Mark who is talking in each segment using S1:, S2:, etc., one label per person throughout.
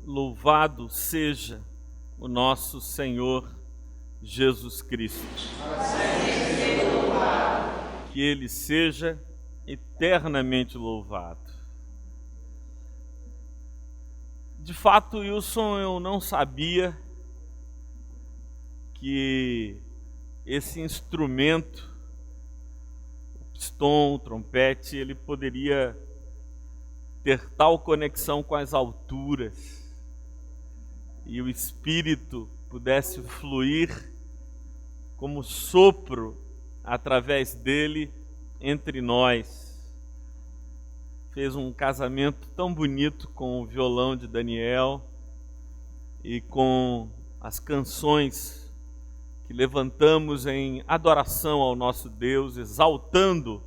S1: Louvado seja o nosso Senhor Jesus Cristo. Que Ele seja eternamente louvado. De fato, Wilson, eu não sabia que esse instrumento, o pistão, o trompete, ele poderia ter tal conexão com as alturas e o Espírito pudesse fluir como sopro através dele entre nós. Fez um casamento tão bonito com o violão de Daniel e com as canções que levantamos em adoração ao nosso Deus, exaltando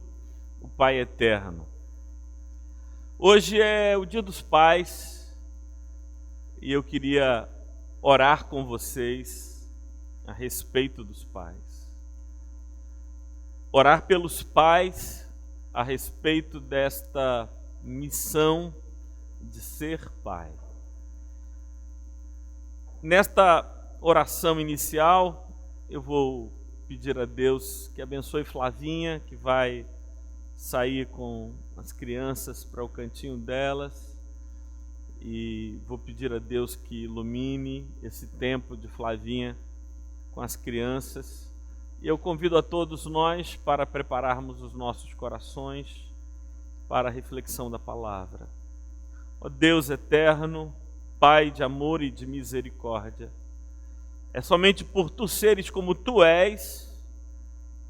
S1: o Pai Eterno. Hoje é o Dia dos Pais e eu queria orar com vocês a respeito dos pais. Orar pelos pais a respeito desta missão de ser pai. Nesta oração inicial, eu vou pedir a Deus que abençoe Flavinha, que vai sair com as crianças para o cantinho delas, e vou pedir a Deus que ilumine esse tempo de Flavinha com as crianças. E eu convido a todos nós para prepararmos os nossos corações para a reflexão da palavra. Ó Deus eterno, Pai de amor e de misericórdia, é somente por Tu seres como Tu és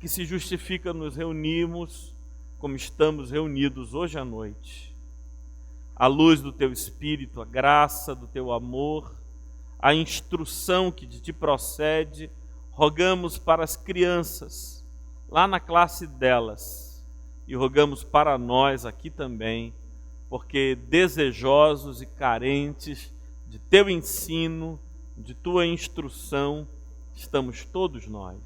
S1: que se justifica nos reunirmos como estamos reunidos hoje à noite. A luz do Teu Espírito, a graça do Teu amor, a instrução que de Ti procede, rogamos para as crianças, lá na classe delas, e rogamos para nós aqui também, porque desejosos e carentes de Teu ensino, de Tua instrução, estamos todos nós.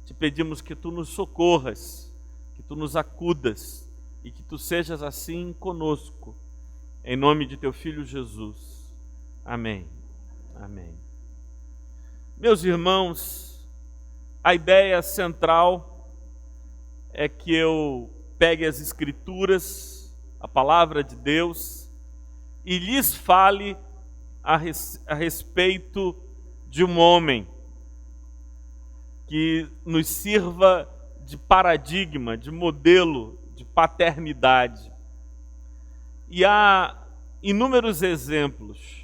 S1: Te pedimos que Tu nos socorras, que Tu nos acudas e que Tu sejas assim conosco. Em nome de Teu Filho Jesus. Amém. Amém. Meus irmãos, a ideia central é que eu pegue as Escrituras, a palavra de Deus, e lhes fale a respeito de um homem que nos sirva de paradigma, de modelo de paternidade. E há inúmeros exemplos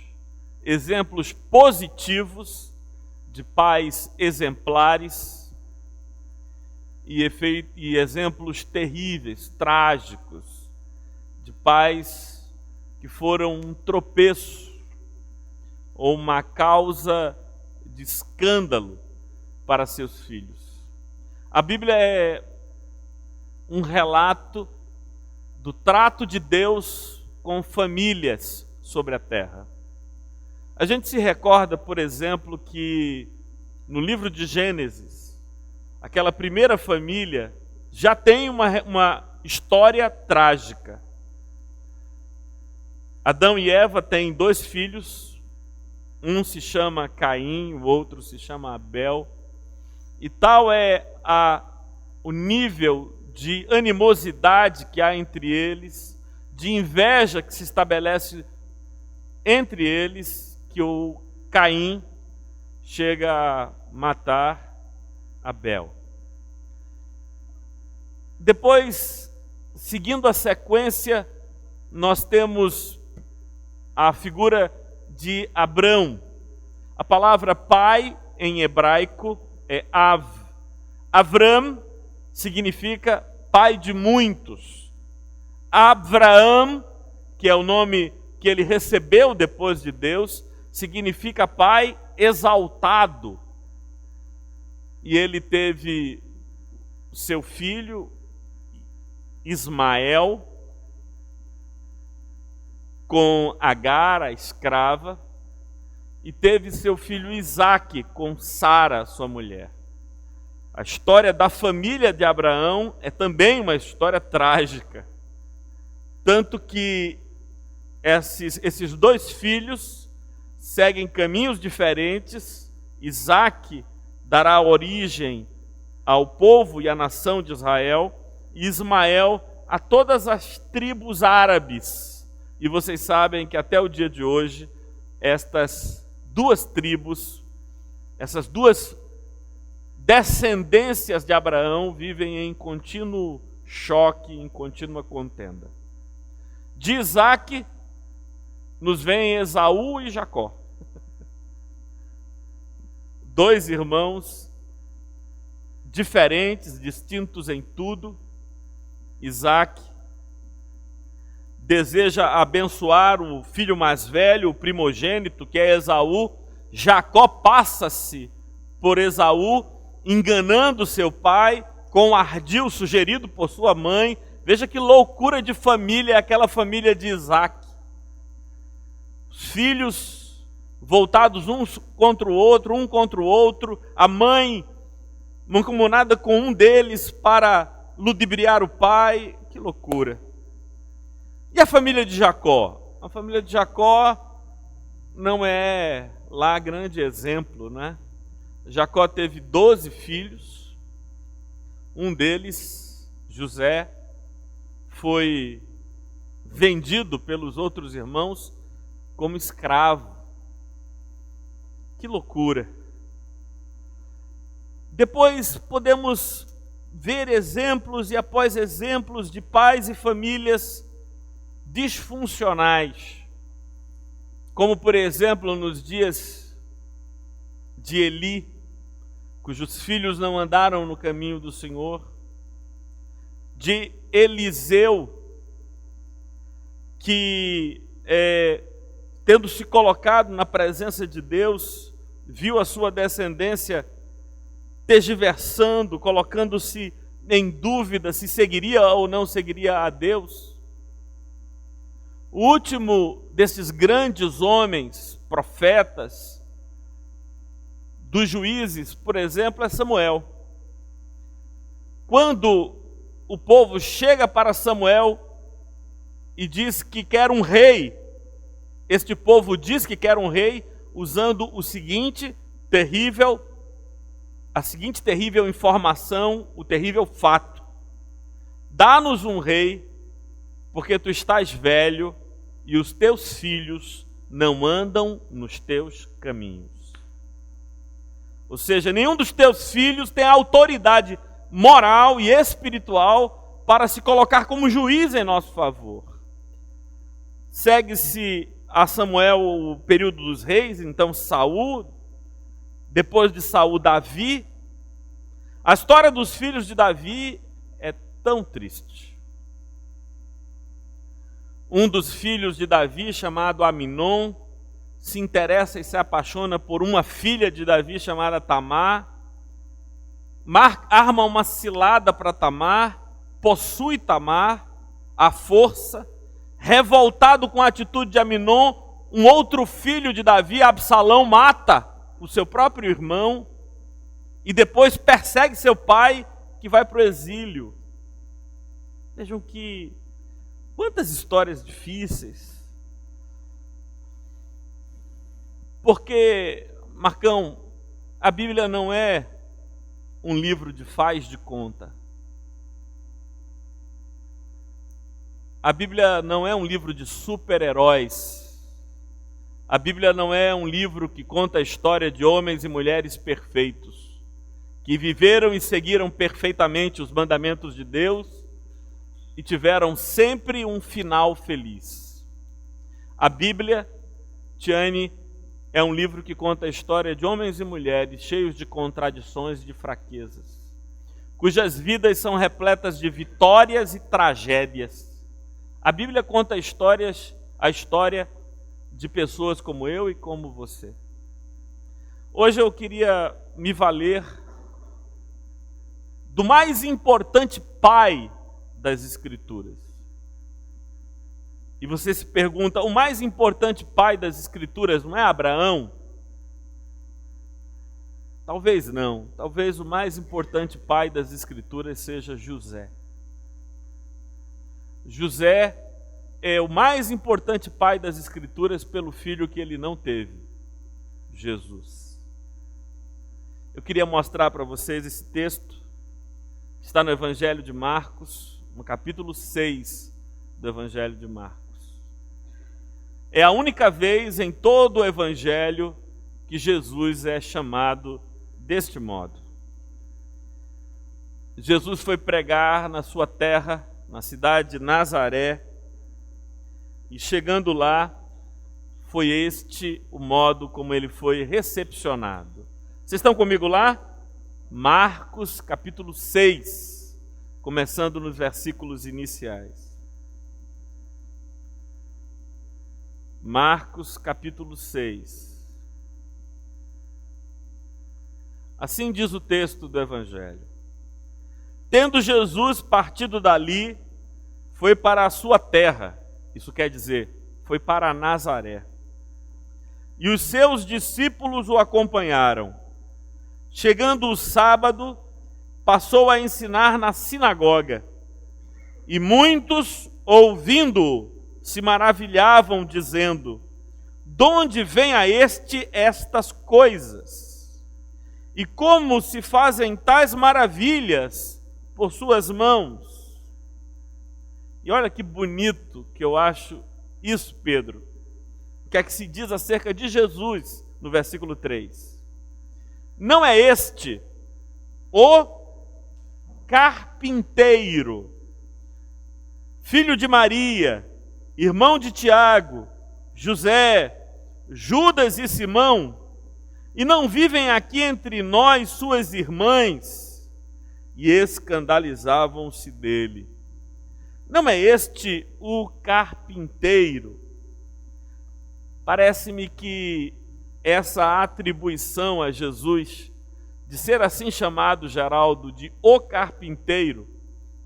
S1: positivos de pais exemplares e exemplos terríveis, trágicos, de pais que foram um tropeço ou uma causa de escândalo para seus filhos. A Bíblia é um relato do trato de Deus com famílias sobre a terra. A gente se recorda, por exemplo, que no livro de Gênesis, aquela primeira família já tem uma história trágica. Adão e Eva têm 2 filhos, um se chama Caim, o outro se chama Abel, e tal é o nível de animosidade que há entre eles, de inveja que se estabelece entre eles, que o Caim chega a matar Abel. Depois, seguindo a sequência, nós temos a figura de Abrão. A palavra pai em hebraico é Av. Avram significa pai de muitos. Abraão, que é o nome que ele recebeu depois de Deus, significa pai exaltado. E ele teve seu filho Ismael com Agar, a escrava, e teve seu filho Isaque com Sara, sua mulher. A história da família de Abraão é também uma história trágica, tanto que esses dois filhos seguem caminhos diferentes. Isaque dará origem ao povo e à nação de Israel, e Ismael a todas as tribos árabes. E vocês sabem que até o dia de hoje, estas duas tribos, essas duas descendências de Abraão vivem em contínuo choque, em contínua contenda. De Isaque nos vem Esaú e Jacó. Dois irmãos diferentes, distintos em tudo. Isaque deseja abençoar o filho mais velho, o primogênito, que é Esaú. Jacó passa-se por Esaú, enganando seu pai com um ardil sugerido por sua mãe. Veja que loucura de família é aquela família de Isaque. Os filhos voltados uns contra o outro, um contra o outro, a mãe mancomunada com um deles para ludibriar o pai. Que loucura. E a família de Jacó? A família de Jacó não é lá grande exemplo, né? Jacó teve 12 filhos, um deles, José, foi vendido pelos outros irmãos como escravo. Que loucura! Depois podemos ver exemplos e após exemplos de pais e famílias disfuncionais, como por exemplo nos dias de Eli, cujos filhos não andaram no caminho do Senhor, de Eliseu, que tendo se colocado na presença de Deus, viu a sua descendência tergiversando, colocando-se em dúvida se seguiria ou não seguiria a Deus. O último desses grandes homens, profetas, dos juízes, por exemplo, é Samuel. Quando o povo chega para Samuel e diz que quer um rei, este povo diz que quer um rei usando a seguinte terrível informação, o terrível fato: dá-nos um rei, porque tu estás velho e os teus filhos não andam nos teus caminhos. Ou seja, nenhum dos teus filhos tem a autoridade moral e espiritual para se colocar como juiz em nosso favor. Segue-se a Samuel o período dos reis, então Saul, depois de Saul, Davi. A história dos filhos de Davi é tão triste. Um dos filhos de Davi, chamado Aminon, se interessa e se apaixona por uma filha de Davi chamada Tamar, arma uma cilada para Tamar, possui Tamar à força. Revoltado com a atitude de Aminon, um outro filho de Davi, Absalão, mata o seu próprio irmão e depois persegue seu pai, que vai para o exílio. Vejam que quantas histórias difíceis. Porque, Marcão, a Bíblia não é um livro de faz de conta. A Bíblia não é um livro de super-heróis. A Bíblia não é um livro que conta a história de homens e mulheres perfeitos, que viveram e seguiram perfeitamente os mandamentos de Deus e tiveram sempre um final feliz. A Bíblia, Tiane, é um livro que conta a história de homens e mulheres cheios de contradições e de fraquezas, cujas vidas são repletas de vitórias e tragédias. A Bíblia conta a história de pessoas como eu e como você. Hoje eu queria me valer do mais importante pai das Escrituras. E você se pergunta, o mais importante pai das Escrituras não é Abraão? Talvez não. Talvez o mais importante pai das Escrituras seja José. José é o mais importante pai das Escrituras pelo filho que ele não teve, Jesus. Eu queria mostrar para vocês esse texto, está no Evangelho de Marcos, no capítulo 6 do Evangelho de Marcos. É a única vez em todo o Evangelho que Jesus é chamado deste modo. Jesus foi pregar na sua terra, na cidade de Nazaré, e chegando lá, foi este o modo como ele foi recepcionado. Vocês estão comigo lá? Marcos capítulo 6, começando nos versículos iniciais. Marcos capítulo 6. Assim diz o texto do Evangelho. Tendo Jesus partido dali, foi para a sua terra, isso quer dizer, foi para Nazaré. E os seus discípulos o acompanharam. Chegando o sábado, passou a ensinar na sinagoga. E muitos, ouvindo-o, se maravilhavam, dizendo: de onde vem a este estas coisas? E como se fazem tais maravilhas por suas mãos? E olha que bonito que eu acho isso, Pedro. O que é que se diz acerca de Jesus no versículo 3? Não é este o carpinteiro, filho de Maria, irmão de Tiago, José, Judas e Simão, e não vivem aqui entre nós suas irmãs? E escandalizavam-se dele. Não é este o carpinteiro? Parece-me que essa atribuição a Jesus, de ser assim chamado, Geraldo, de o carpinteiro,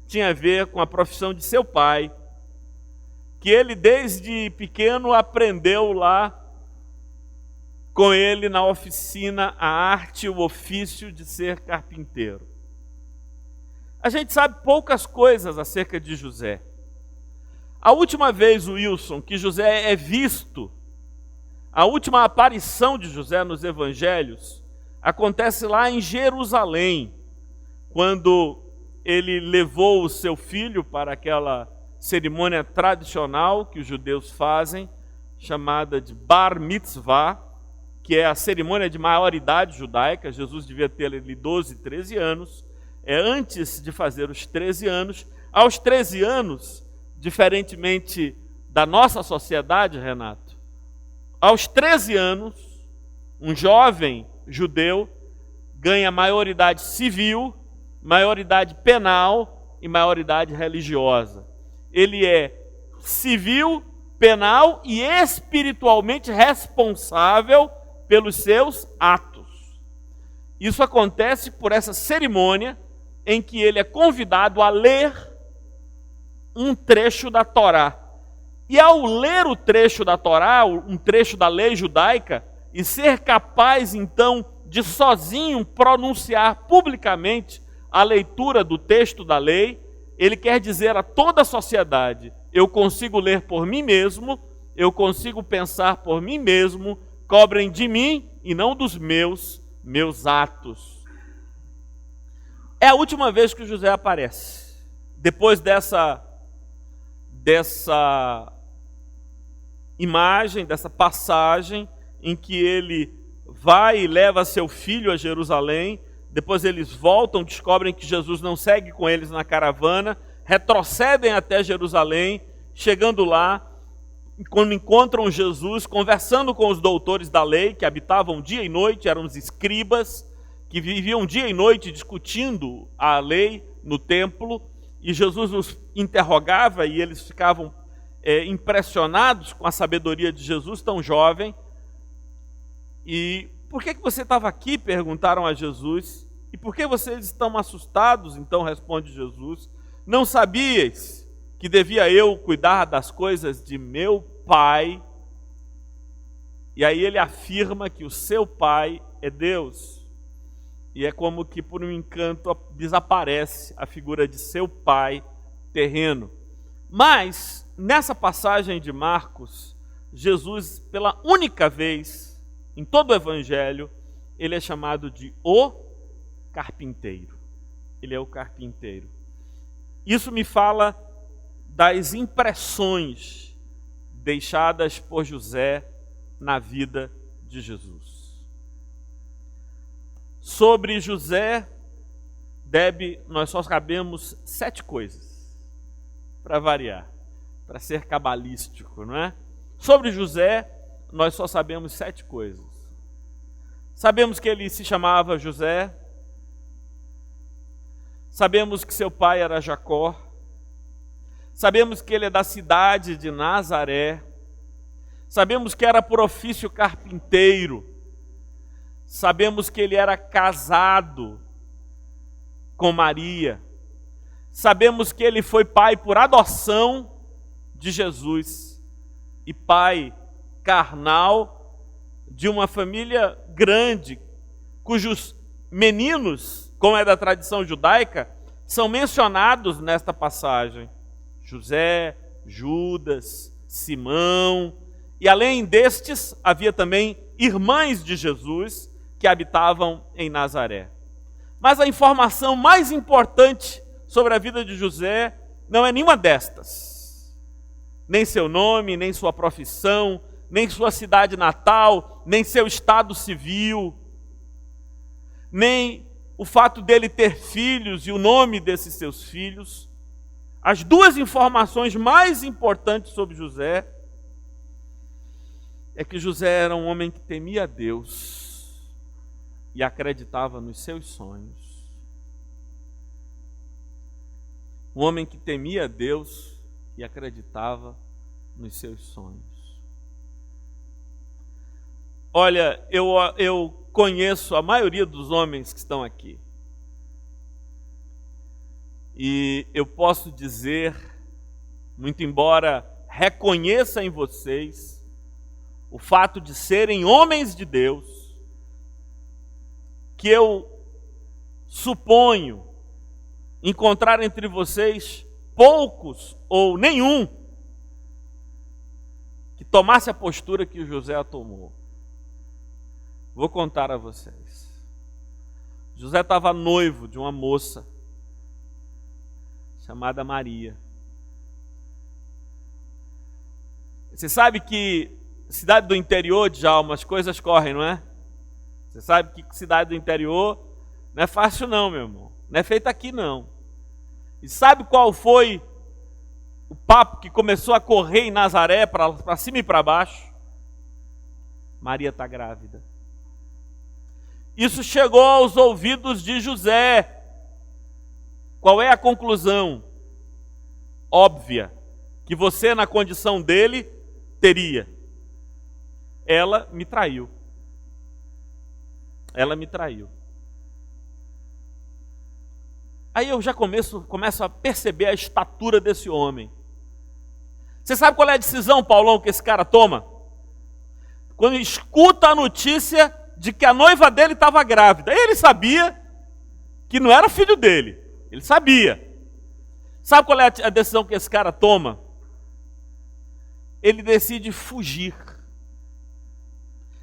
S1: tinha a ver com a profissão de seu pai, que ele desde pequeno aprendeu lá com ele na oficina a arte e o ofício de ser carpinteiro. A gente sabe poucas coisas acerca de José. A última vez, Wilson, que José é visto, a última aparição de José nos evangelhos, acontece lá em Jerusalém, quando ele levou o seu filho para aquela cerimônia tradicional que os judeus fazem, chamada de Bar Mitzvah, que é a cerimônia de maioridade judaica. Jesus devia ter ali 12, 13 anos. Antes de fazer os 13 anos, aos 13 anos, diferentemente da nossa sociedade, Renato, aos 13 anos, um jovem judeu ganha maioridade civil, maioridade penal e maioridade religiosa. Ele é civil, penal e espiritualmente responsável pelos seus atos. Isso acontece por essa cerimônia em que ele é convidado a ler um trecho da Torá. E ao ler o trecho da Torá, um trecho da lei judaica, e ser capaz então de sozinho pronunciar publicamente a leitura do texto da lei, ele quer dizer a toda a sociedade: eu consigo ler por mim mesmo, eu consigo pensar por mim mesmo, cobrem de mim e não dos meus atos. É a última vez que José aparece. Depois dessa imagem, dessa passagem em que ele vai e leva seu filho a Jerusalém, depois eles voltam, descobrem que Jesus não segue com eles na caravana, retrocedem até Jerusalém, chegando lá, quando encontram Jesus, conversando com os doutores da lei, que habitavam dia e noite, eram os escribas, que viviam dia e noite discutindo a lei no templo, e Jesus os interrogava e eles ficavam impressionados com a sabedoria de Jesus, tão jovem. E por que você estava aqui? Perguntaram a Jesus. E por que vocês estão assustados? Então responde Jesus: não sabias que devia eu cuidar das coisas de meu Pai? E aí ele afirma que o seu Pai é Deus. E é como que por um encanto desaparece a figura de seu pai terreno. Mas nessa passagem de Marcos, Jesus, pela única vez em todo o Evangelho, ele é chamado de o carpinteiro. Ele é o carpinteiro. Isso me fala das impressões deixadas por José na vida de Jesus. Sobre José, Debe, nós só sabemos 7 coisas, para variar, para ser cabalístico, não é? Sobre José, nós só sabemos 7 coisas. Sabemos que ele se chamava José, sabemos que seu pai era Jacó, sabemos que ele é da cidade de Nazaré, sabemos que era por ofício carpinteiro, sabemos que ele era casado com Maria, sabemos que ele foi pai por adoção de Jesus e pai carnal de uma família grande, cujos meninos, como é da tradição judaica, são mencionados nesta passagem. José, Judas, Simão, e além destes, havia também irmãs de Jesus que habitavam em Nazaré. Mas a informação mais importante sobre a vida de José não é nenhuma destas. Nem seu nome, nem sua profissão, nem sua cidade natal, nem seu estado civil, nem o fato dele ter filhos e o nome desses seus filhos. As 2 informações mais importantes sobre José é que José era um homem que temia a Deus e acreditava nos seus sonhos. Um homem que temia a Deus e acreditava nos seus sonhos. Olha, eu conheço a maioria dos homens que estão aqui. E eu posso dizer, muito embora reconheça em vocês o fato de serem homens de Deus, que eu suponho encontrar entre vocês poucos ou nenhum que tomasse a postura que José tomou. Vou contar a vocês. José estava noivo de uma moça chamada Maria. Você sabe que cidade do interior, Djalma, as coisas correm, não é? Você sabe que cidade do interior não é fácil não, meu irmão. Não é feito aqui não. E sabe qual foi o papo que começou a correr em Nazaré para cima e para baixo? Maria está grávida. Isso chegou aos ouvidos de José. Qual é a conclusão? Óbvia, que você na condição dele teria. Ela me traiu. Ela me traiu. Aí eu já começo a perceber a estatura desse homem. Você sabe qual é a decisão, Paulão, que esse cara toma? Quando escuta a notícia de que a noiva dele estava grávida. Ele sabia que não era filho dele. Ele sabia. Sabe qual é a decisão que esse cara toma? Ele decide fugir.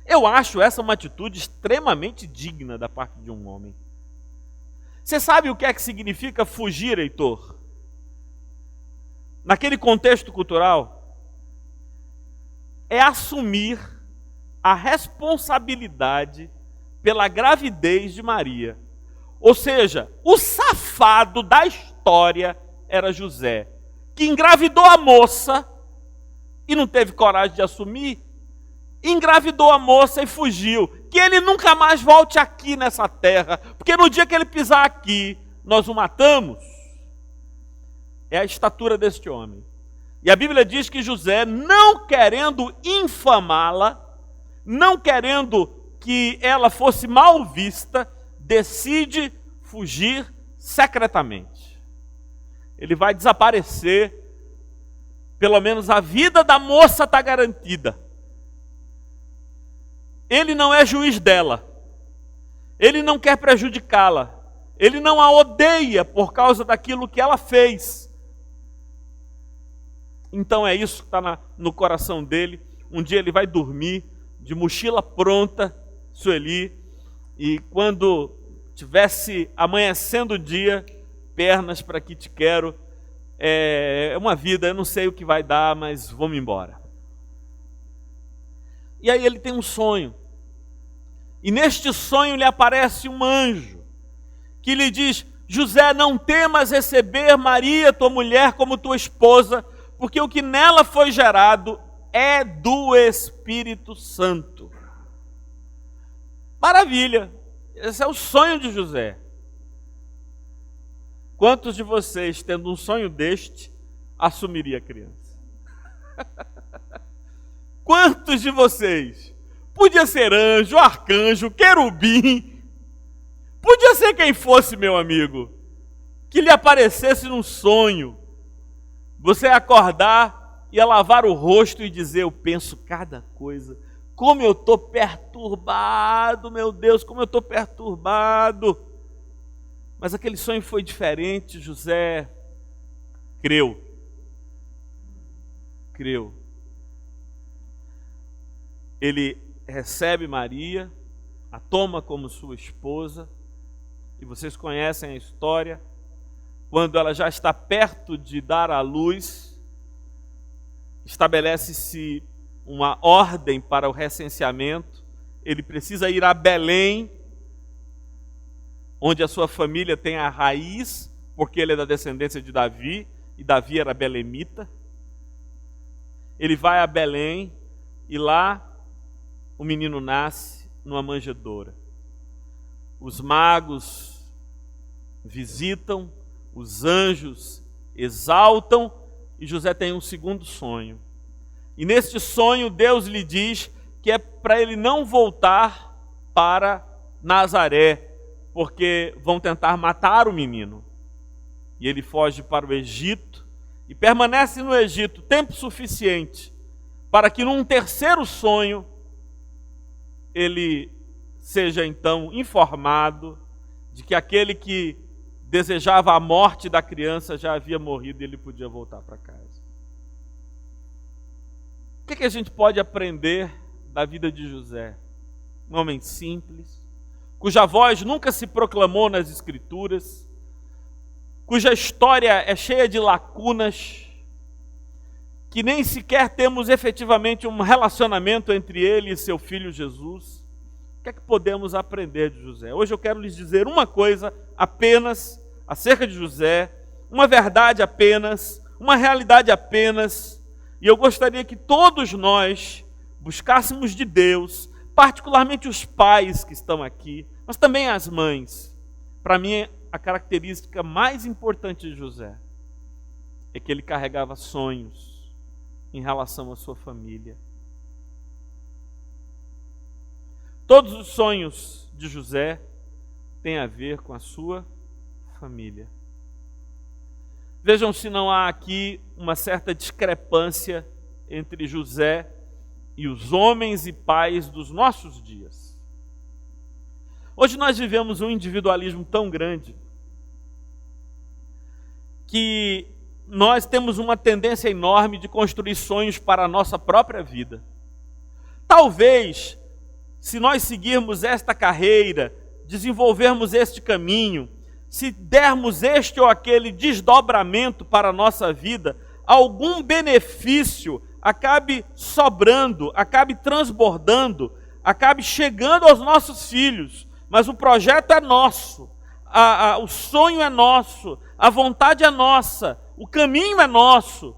S1: Eu acho essa uma atitude extremamente digna da parte de um homem. Você sabe o que é que significa fugir, Heitor? Naquele contexto cultural, é assumir a responsabilidade pela gravidez de Maria. Ou seja, o safado da história era José, que engravidou a moça e não teve coragem de assumir, engravidou a moça e fugiu. Que ele nunca mais volte aqui nessa terra, porque no dia que ele pisar aqui, nós o matamos. É a estatura deste homem. E a Bíblia diz que José, não querendo infamá-la, não querendo que ela fosse mal vista, decide fugir secretamente. Ele vai desaparecer, pelo menos a vida da moça está garantida. Ele não é juiz dela. Ele não quer prejudicá-la. Ele não a odeia por causa daquilo que ela fez. Então é isso que está no coração dele. Um dia ele vai dormir, de mochila pronta, Sueli, e quando tivesse amanhecendo o dia, pernas para que te quero, é uma vida, eu não sei o que vai dar, mas vamos embora. E aí ele tem um sonho, e neste sonho lhe aparece um anjo, que lhe diz: José, não temas receber Maria, tua mulher, como tua esposa, porque o que nela foi gerado é do Espírito Santo. Maravilha! Esse é o sonho de José. Quantos de vocês, tendo um sonho deste, assumiria a criança? Quantos de vocês? Podia ser anjo, arcanjo, querubim, podia ser quem fosse, meu amigo, que lhe aparecesse num sonho, você acordar, ia lavar o rosto e dizer: eu penso cada coisa, como eu estou perturbado, meu Deus, como eu estou perturbado. Mas aquele sonho foi diferente. José creu. Ele recebe Maria, a toma como sua esposa, e vocês conhecem a história. Quando ela já está perto de dar à luz, estabelece-se uma ordem para o recenseamento. Ele precisa ir a Belém, onde a sua família tem a raiz, porque ele é da descendência de Davi, e Davi era belemita. Ele vai a Belém, e lá o menino nasce numa manjedoura. Os magos visitam, os anjos exaltam, e José tem um segundo sonho. E neste sonho Deus lhe diz que é para ele não voltar para Nazaré, porque vão tentar matar o menino. E ele foge para o Egito e permanece no Egito tempo suficiente para que num terceiro sonho ele seja então informado de que aquele que desejava a morte da criança já havia morrido e ele podia voltar para casa. O que a gente pode aprender da vida de José? Um homem simples, cuja voz nunca se proclamou nas Escrituras, cuja história é cheia de lacunas, que nem sequer temos efetivamente um relacionamento entre ele e seu filho Jesus. O que é que podemos aprender de José? Hoje eu quero lhes dizer uma coisa apenas acerca de José, uma verdade apenas, uma realidade apenas, e eu gostaria que todos nós buscássemos de Deus, particularmente os pais que estão aqui, mas também as mães. Para mim, a característica mais importante de José é que ele carregava sonhos em relação à sua família. Todos os sonhos de José têm a ver com a sua família. Vejam se não há aqui uma certa discrepância entre José e os homens e pais dos nossos dias. Hoje nós vivemos um individualismo tão grande que nós temos uma tendência enorme de construir sonhos para a nossa própria vida. Talvez, se nós seguirmos esta carreira, desenvolvermos este caminho, se dermos este ou aquele desdobramento para a nossa vida, algum benefício acabe sobrando, acabe transbordando, acabe chegando aos nossos filhos. Mas o projeto é nosso, o sonho é nosso, a vontade é nossa, o caminho é nosso.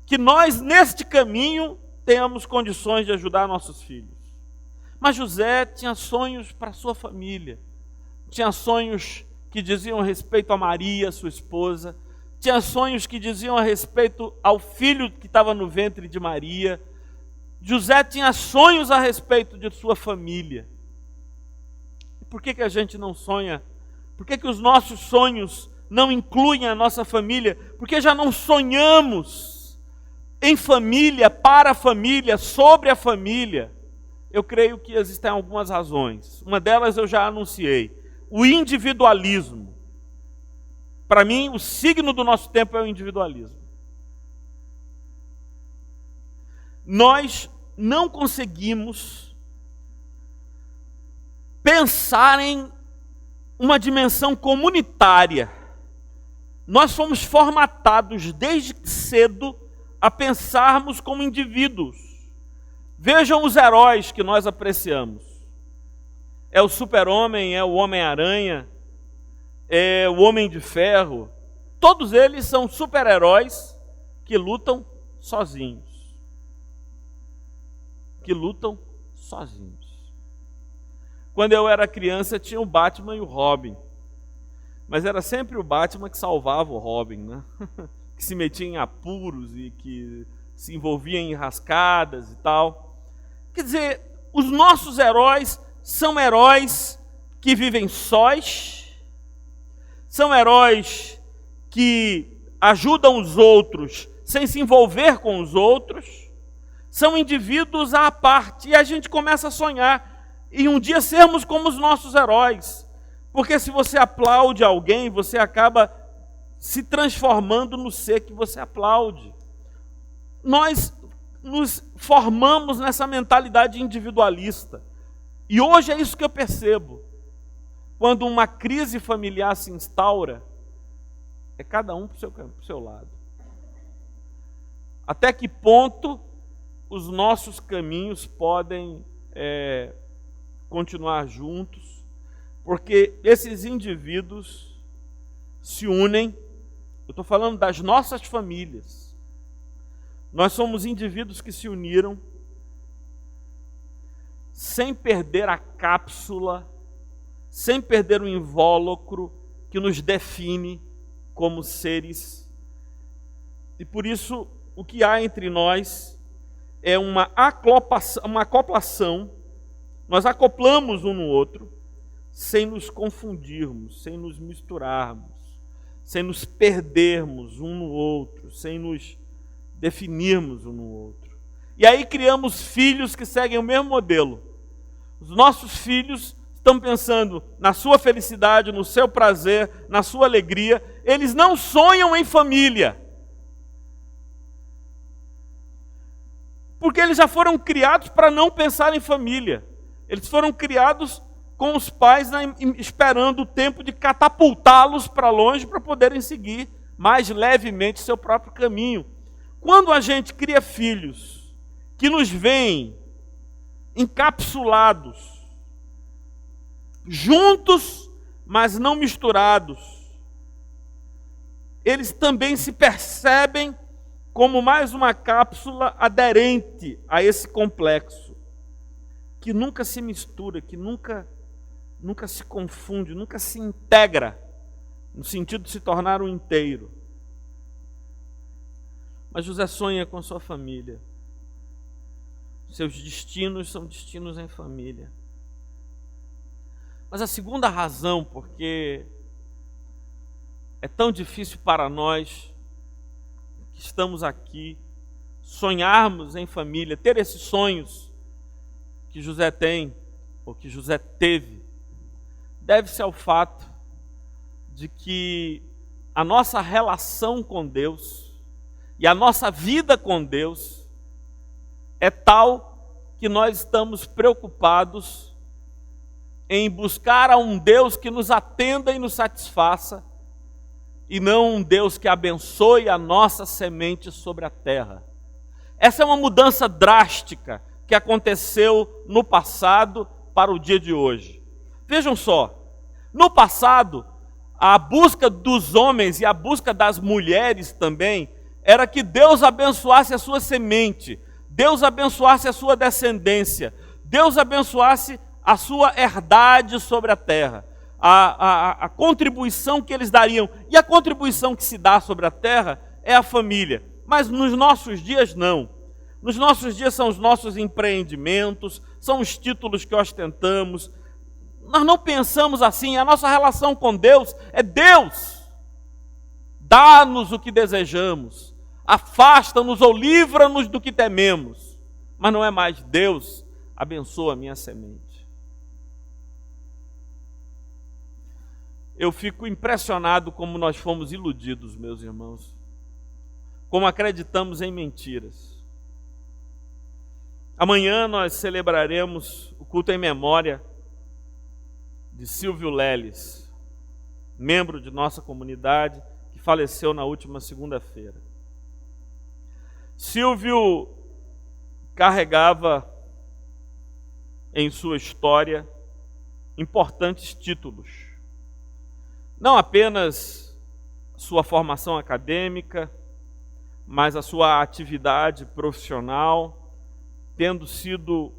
S1: Que nós, neste caminho, tenhamos condições de ajudar nossos filhos. Mas José tinha sonhos para sua família. Tinha sonhos que diziam a respeito a Maria, sua esposa. Tinha sonhos que diziam a respeito ao filho que estava no ventre de Maria. José tinha sonhos a respeito de sua família. E por que a gente não sonha? Por que os nossos sonhos não incluem a nossa família? Porque já não sonhamos em família, para a família, sobre a família. Eu creio que existem algumas razões. Uma delas eu já anunciei. O individualismo. Para mim, o signo do nosso tempo é o individualismo. nós não conseguimos pensar em uma dimensão comunitária. Nós fomos formatados desde cedo a pensarmos como indivíduos. Vejam os heróis que nós apreciamos. É o Super-Homem, é o Homem-Aranha, é o Homem de Ferro. Todos eles são super-heróis que lutam sozinhos. Quando eu era criança, tinha o Batman e o Robin. Mas era sempre o Batman que salvava o Robin, né? Que se metia em apuros e que se envolvia em enrascadas e tal. Quer dizer, os nossos heróis são heróis que vivem sós, são heróis que ajudam os outros sem se envolver com os outros, são indivíduos à parte. E a gente começa a sonhar em um dia sermos como os nossos heróis. Porque se você aplaude alguém, você acaba se transformando no ser que você aplaude. Nós nos formamos nessa mentalidade individualista. E hoje é isso que eu percebo. Quando uma crise familiar se instaura, é cada um para o seu lado. Até que ponto os nossos caminhos podem continuar juntos? Porque esses indivíduos se unem. Eu estou falando das nossas famílias. Nós somos indivíduos que se uniram sem perder a cápsula, sem perder o invólucro que nos define como seres. E por isso, o que há entre nós é uma acoplação. Nós acoplamos um no outro, sem nos confundirmos, sem nos misturarmos, sem nos perdermos um no outro, sem nos definirmos um no outro. E aí criamos filhos que seguem o mesmo modelo. Os nossos filhos estão pensando na sua felicidade, no seu prazer, na sua alegria. Eles não sonham em família. Porque eles já foram criados para não pensar em família. Eles foram criados com os pais esperando o tempo de catapultá-los para longe para poderem seguir mais levemente seu próprio caminho. Quando a gente cria filhos que nos veem encapsulados, juntos, mas não misturados, eles também se percebem como mais uma cápsula aderente a esse complexo, que nunca se mistura, que nunca se confunde, nunca se integra, no sentido de se tornar um inteiro. Mas José sonha com sua família. Seus destinos são destinos em família. Mas a segunda razão, porque é tão difícil para nós que estamos aqui sonharmos em família, ter esses sonhos que José tem, ou que José teve, deve-se ao fato de que a nossa relação com Deus e a nossa vida com Deus é tal que nós estamos preocupados em buscar a um Deus que nos atenda e nos satisfaça, e não um Deus que abençoe a nossa semente sobre a terra. Essa é uma mudança drástica que aconteceu no passado para o dia de hoje. Vejam só, no passado, a busca dos homens e a busca das mulheres também era que Deus abençoasse a sua semente, Deus abençoasse a sua descendência, Deus abençoasse a sua herdade sobre a terra, a contribuição que eles dariam. E a contribuição que se dá sobre a terra é a família. Mas nos nossos dias não. Nos nossos dias são os nossos empreendimentos, são os títulos que ostentamos. Nós não pensamos assim. A nossa relação com Deus é Deus. Dá-nos o que desejamos, afasta-nos ou livra-nos do que tememos. Mas não é mais Deus, abençoa a minha semente. Eu fico impressionado como nós fomos iludidos, meus irmãos. Como acreditamos em mentiras. Amanhã nós celebraremos o culto em memória de Silvio Leles, membro de nossa comunidade, que faleceu na última segunda-feira. Silvio carregava em sua história importantes títulos. Não apenas sua formação acadêmica, mas a sua atividade profissional, tendo sido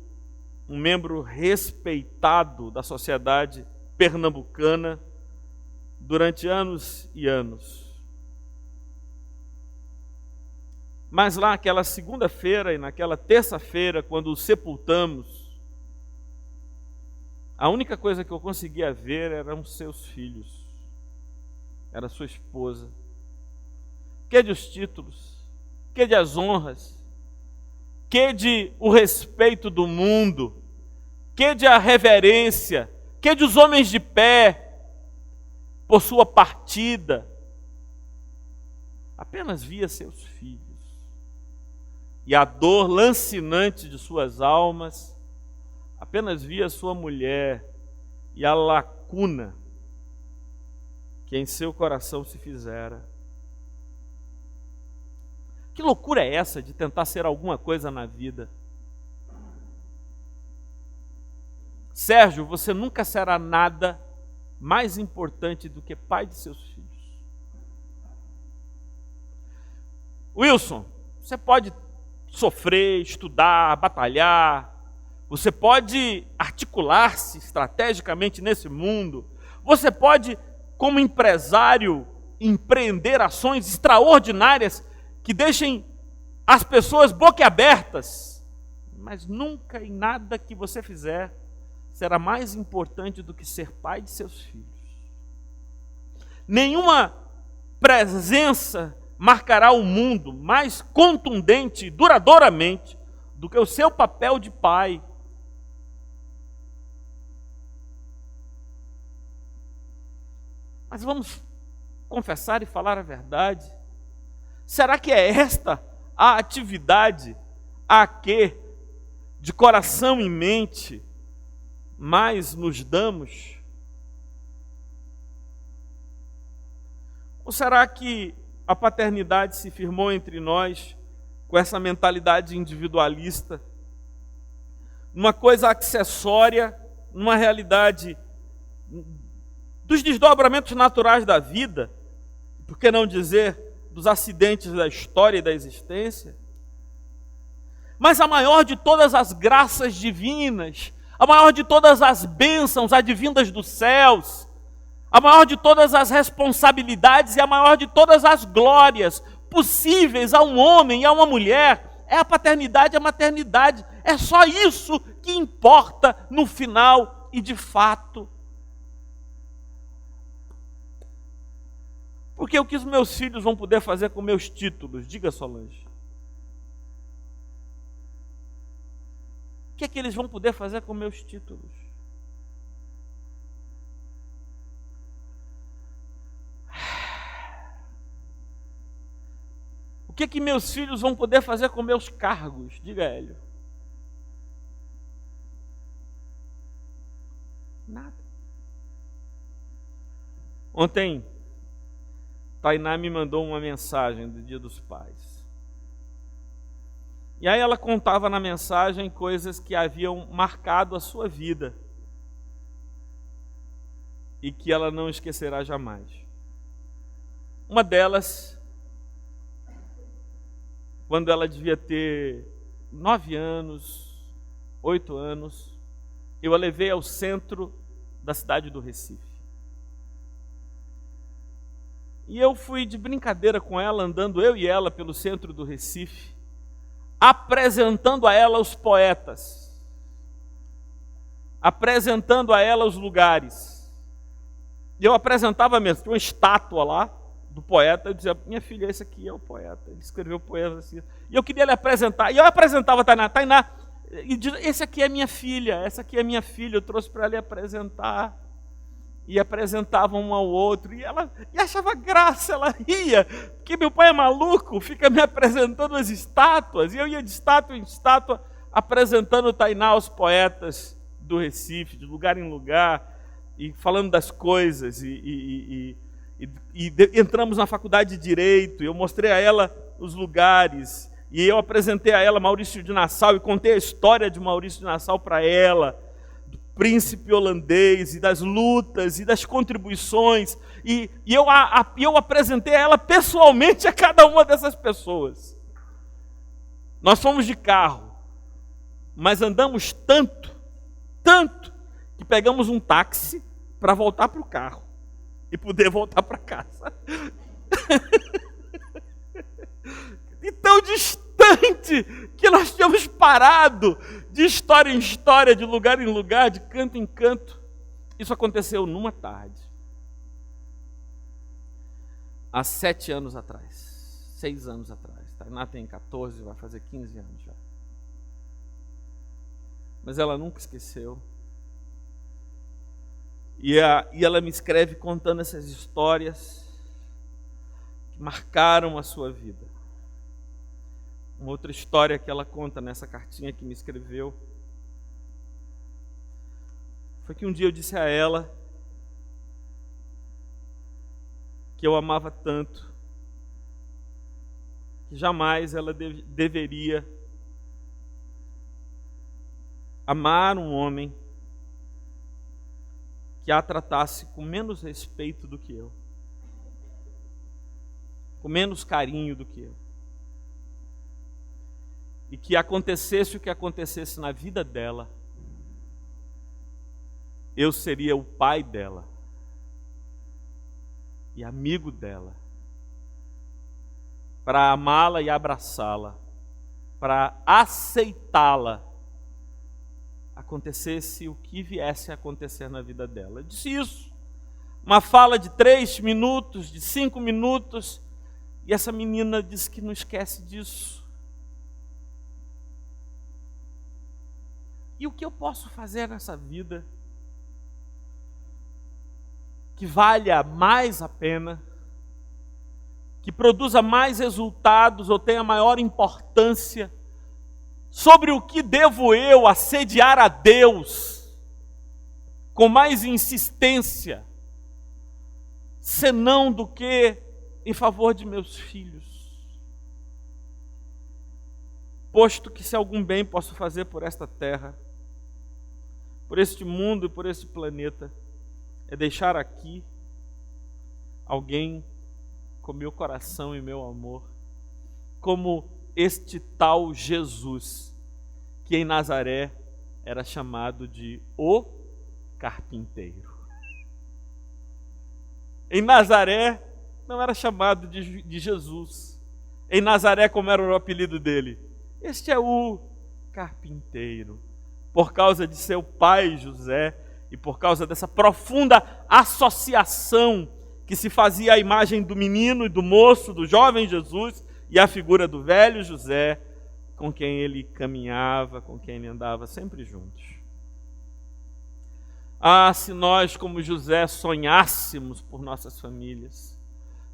S1: um membro respeitado da sociedade pernambucana durante anos e anos. Mas lá naquela segunda-feira e naquela terça-feira, quando o sepultamos, a única coisa que eu conseguia ver eram seus filhos, era sua esposa. Que de os títulos, que de as honras, que de o respeito do mundo, que de a reverência, que de os homens de pé por sua partida. Apenas via seus filhos e a dor lancinante de suas almas. Apenas via sua mulher e a lacuna que em seu coração se fizera. Que loucura é essa de tentar ser alguma coisa na vida? Sérgio, você nunca será nada mais importante do que pai de seus filhos. Wilson, você pode sofrer, estudar, batalhar, você pode articular-se estrategicamente nesse mundo, você pode, como empresário, empreender ações extraordinárias que deixem as pessoas boquiabertas, mas nunca em nada que você fizer será mais importante do que ser pai de seus filhos. Nenhuma presença marcará o mundo mais contundente e duradouramente do que o seu papel de pai. Mas vamos confessar e falar a verdade. Será que é esta a atividade a que, de coração e mente, mais nos damos? Ou será que a paternidade se firmou entre nós com essa mentalidade individualista, numa coisa acessória, numa realidade dos desdobramentos naturais da vida, por que não dizer dos acidentes da história e da existência? Mas a maior de todas as graças divinas, a maior de todas as bênçãos advindas dos céus, a maior de todas as responsabilidades e a maior de todas as glórias possíveis a um homem e a uma mulher é a paternidade e a maternidade. É só isso que importa no final e de fato. Porque o que os meus filhos vão poder fazer com meus títulos? Diga, Solange. O que é que eles vão poder fazer com meus títulos? O que é que meus filhos vão poder fazer com meus cargos? Diga, Hélio. Nada. Ontem, Tainá me mandou uma mensagem do Dia dos Pais. E aí ela contava na mensagem coisas que haviam marcado a sua vida e que ela não esquecerá jamais. Uma delas, quando ela devia ter 9 anos, 8 anos, eu a levei ao centro da cidade do Recife. E eu fui de brincadeira com ela, andando eu e ela pelo centro do Recife, apresentando a ela os poetas, apresentando a ela os lugares. E eu apresentava mesmo, tinha uma estátua lá do poeta, eu dizia, minha filha, esse aqui é o poeta, ele escreveu poemas assim. E eu queria lhe apresentar, e eu apresentava a Tainá, e dizia, esse aqui é minha filha, essa aqui é minha filha, eu trouxe para lhe apresentar. E apresentavam um ao outro, e ela achava graça, ela ria, porque meu pai é maluco, fica me apresentando as estátuas, e eu ia de estátua em estátua, apresentando o Tainá aos poetas do Recife, de lugar em lugar, e falando das coisas, entramos na faculdade de Direito, e eu mostrei a ela os lugares, e eu apresentei a ela Maurício de Nassau, e contei a história de Maurício de Nassau para ela, do príncipe holandês, e das lutas, e das contribuições, e eu apresentei a ela pessoalmente a cada uma dessas pessoas. Nós fomos de carro, mas andamos tanto, que pegamos um táxi para voltar para o carro e poder voltar para casa. E tão distante que nós tínhamos parado de história em história, de lugar em lugar, de canto em canto. Isso aconteceu numa tarde, há 7 anos atrás, 6 anos atrás. Tainá tem 14, vai fazer 15 anos já. Mas ela nunca esqueceu. E ela me escreve contando essas histórias que marcaram a sua vida. Uma outra história que ela conta nessa cartinha que me escreveu foi que um dia eu disse a ela que eu amava tanto que jamais ela deveria amar um homem que a tratasse com menos respeito do que eu, com menos carinho do que eu. E que acontecesse o que acontecesse na vida dela, eu seria o pai dela e amigo dela, para amá-la e abraçá-la, para aceitá-la, acontecesse o que viesse a acontecer na vida dela. Eu disse isso, uma fala de 3 minutos, de 5 minutos, e essa menina disse que não esquece disso. E o que eu posso fazer nessa vida que valha mais a pena, que produza mais resultados ou tenha maior importância? Sobre o que devo eu assediar a Deus com mais insistência, senão do que em favor de meus filhos? Posto que se algum bem posso fazer por esta terra, por este mundo e por este planeta, é deixar aqui alguém com meu coração e meu amor, como este tal Jesus, que em Nazaré era chamado de o carpinteiro. Em Nazaré não era chamado de Jesus. Em Nazaré, como era o apelido dele? Este é o carpinteiro. Por causa de seu pai José e por causa dessa profunda associação que se fazia à imagem do menino e do moço, do jovem Jesus, e a figura do velho José, com quem ele caminhava, com quem ele andava sempre juntos. Ah, se nós, como José, sonhássemos por nossas famílias,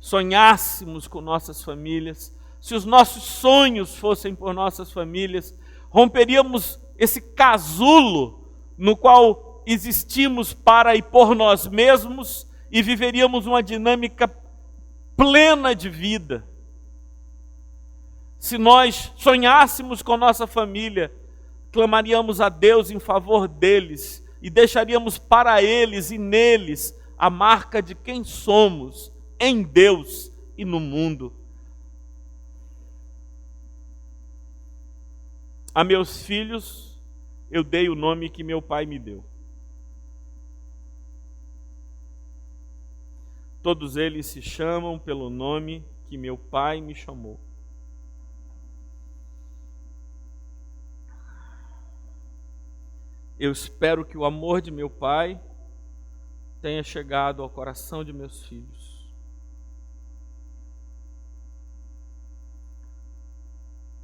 S1: sonhássemos com nossas famílias, se os nossos sonhos fossem por nossas famílias, romperíamos esse casulo no qual existimos para e por nós mesmos e viveríamos uma dinâmica plena de vida. Se nós sonhássemos com nossa família, clamaríamos a Deus em favor deles e deixaríamos para eles e neles a marca de quem somos em Deus e no mundo. A meus filhos eu dei o nome que meu pai me deu. Todos eles se chamam pelo nome que meu pai me chamou. Eu espero que o amor de meu pai tenha chegado ao coração de meus filhos.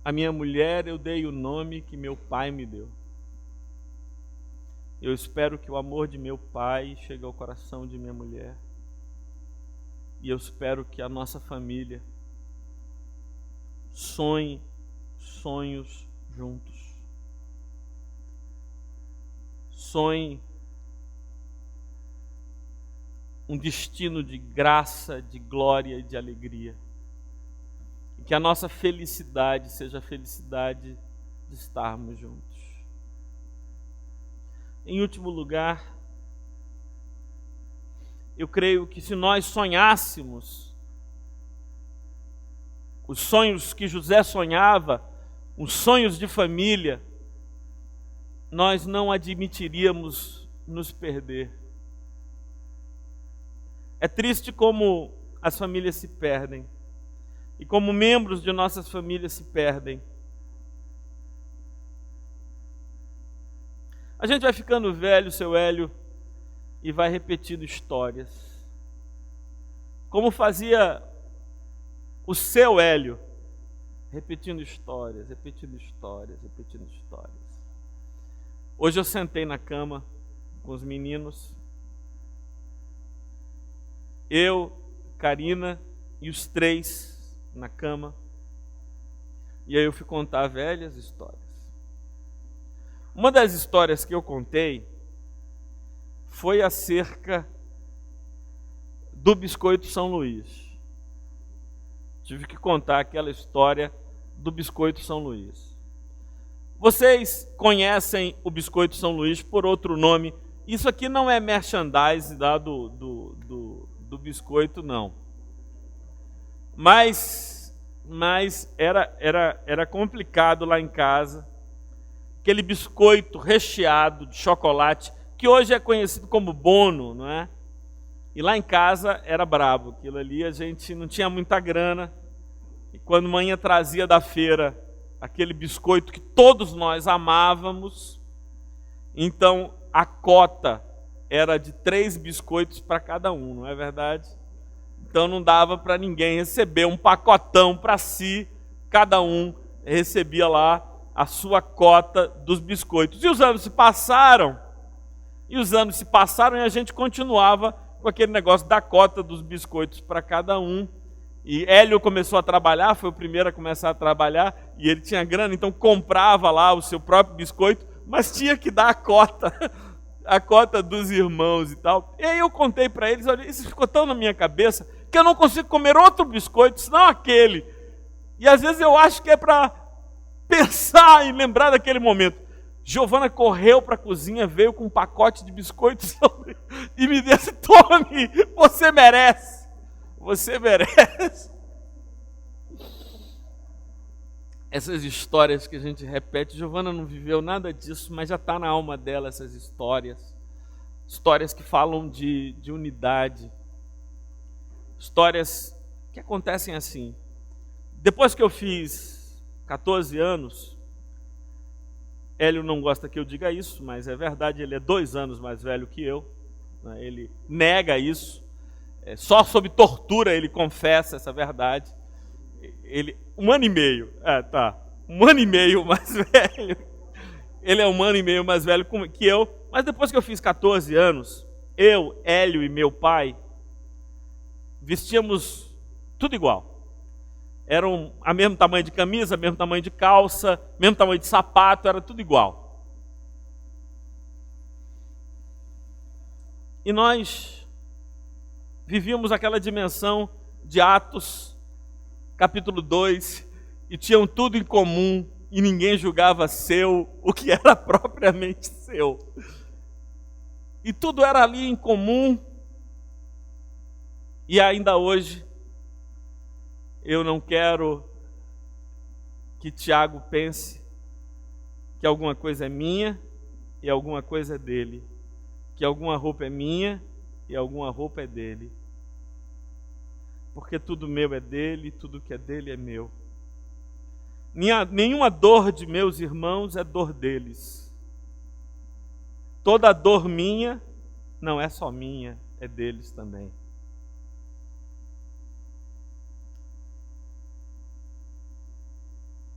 S1: A minha mulher eu dei o nome que meu pai me deu. Eu espero que o amor de meu pai chegue ao coração de minha mulher. E eu espero que a nossa família sonhe sonhos juntos. sonhe um destino de graça, de glória e de alegria. E que a nossa felicidade seja a felicidade de estarmos juntos. Em último lugar, eu creio que se nós sonhássemos os sonhos que José sonhava, os sonhos de família, nós não admitiríamos nos perder. É triste como as famílias se perdem e como membros de nossas famílias se perdem. A gente vai ficando velho, seu Hélio, e vai repetindo histórias. Como fazia o seu Hélio, repetindo histórias, repetindo histórias, repetindo histórias. Hoje eu sentei na cama com os meninos, eu, Karina e os três na cama, e aí eu fui contar velhas histórias. Uma das histórias que eu contei foi acerca do Biscoito São Luís. Tive que contar aquela história do Biscoito São Luís. Vocês conhecem o Biscoito São Luís por outro nome. Isso aqui não é merchandise do biscoito, não. Mas era complicado lá em casa. Aquele biscoito recheado de chocolate, que hoje é conhecido como Bono, não é? E lá em casa era brabo. Aquilo ali a gente não tinha muita grana. E quando manhã trazia da feira aquele biscoito que todos nós amávamos, então a cota era de 3 biscoitos para cada um, não é verdade? Então não dava para ninguém receber um pacotão para si, cada um recebia lá a sua cota dos biscoitos. E os anos se passaram, e a gente continuava com aquele negócio da cota dos biscoitos para cada um. E Hélio começou a trabalhar, foi o primeiro a começar a trabalhar, e ele tinha grana, então comprava lá o seu próprio biscoito, mas tinha que dar a cota dos irmãos e tal. E aí eu contei para eles, olha, isso ficou tão na minha cabeça, que eu não consigo comer outro biscoito, senão aquele. E às vezes eu acho que é para pensar e lembrar daquele momento. Giovana correu para a cozinha, veio com um pacote de biscoitos e me disse, tome, você merece. Você merece. Essas histórias que a gente repete, Giovana não viveu nada disso, mas já está na alma dela essas histórias. Histórias que falam de unidade. Histórias que acontecem assim. Depois que eu fiz 14 anos, Hélio não gosta que eu diga isso, mas é verdade, ele é 2 anos mais velho que eu. Ele nega isso. Só sob tortura ele confessa essa verdade. Ele, 1 ano e meio. 1 ano e meio mais velho. Ele é 1 ano e meio mais velho que eu. Mas depois que eu fiz 14 anos, eu, Hélio e meu pai, vestíamos tudo igual. Eram a mesmo tamanho de camisa, mesmo tamanho de calça, mesmo tamanho de sapato, era tudo igual. E nós vivíamos aquela dimensão de Atos, capítulo 2, e tinham tudo em comum, e ninguém julgava seu o que era propriamente seu. E tudo era ali em comum, e ainda hoje, eu não quero que Tiago pense que alguma coisa é minha e alguma coisa é dele, que alguma roupa é minha e alguma roupa é dele. Porque tudo meu é dele, tudo que é dele é meu. Nenhuma dor de meus irmãos é dor deles. Toda dor minha não é só minha, é deles também.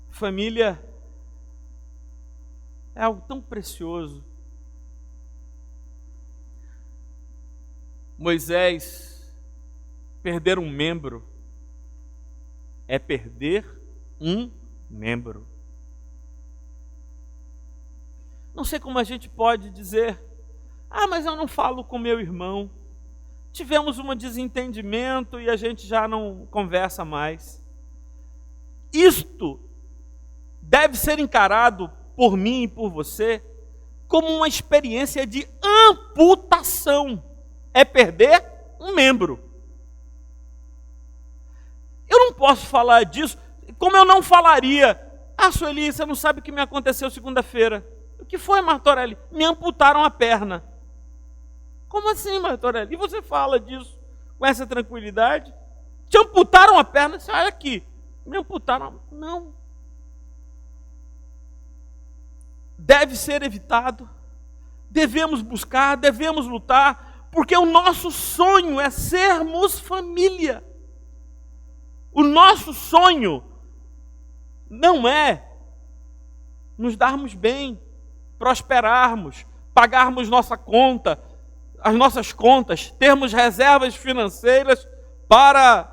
S1: Família é algo tão precioso. Moisés, perder um membro é perder um membro. Não sei como a gente pode dizer: mas eu não falo com meu irmão. Tivemos um desentendimento e a gente já não conversa mais. Isto deve ser encarado por mim e por você como uma experiência de amputação. É perder um membro. Eu não posso falar disso, como eu não falaria: Sueli, você não sabe o que me aconteceu segunda-feira. O que foi, Martorelli? Me amputaram a perna. Como assim, Martorelli? E você fala disso com essa tranquilidade? Te amputaram a perna? Você olha aqui, me amputaram. Não. Deve ser evitado. Devemos buscar, devemos lutar, porque o nosso sonho é sermos família. O nosso sonho não é nos darmos bem, prosperarmos, pagarmos as nossas contas, termos reservas financeiras para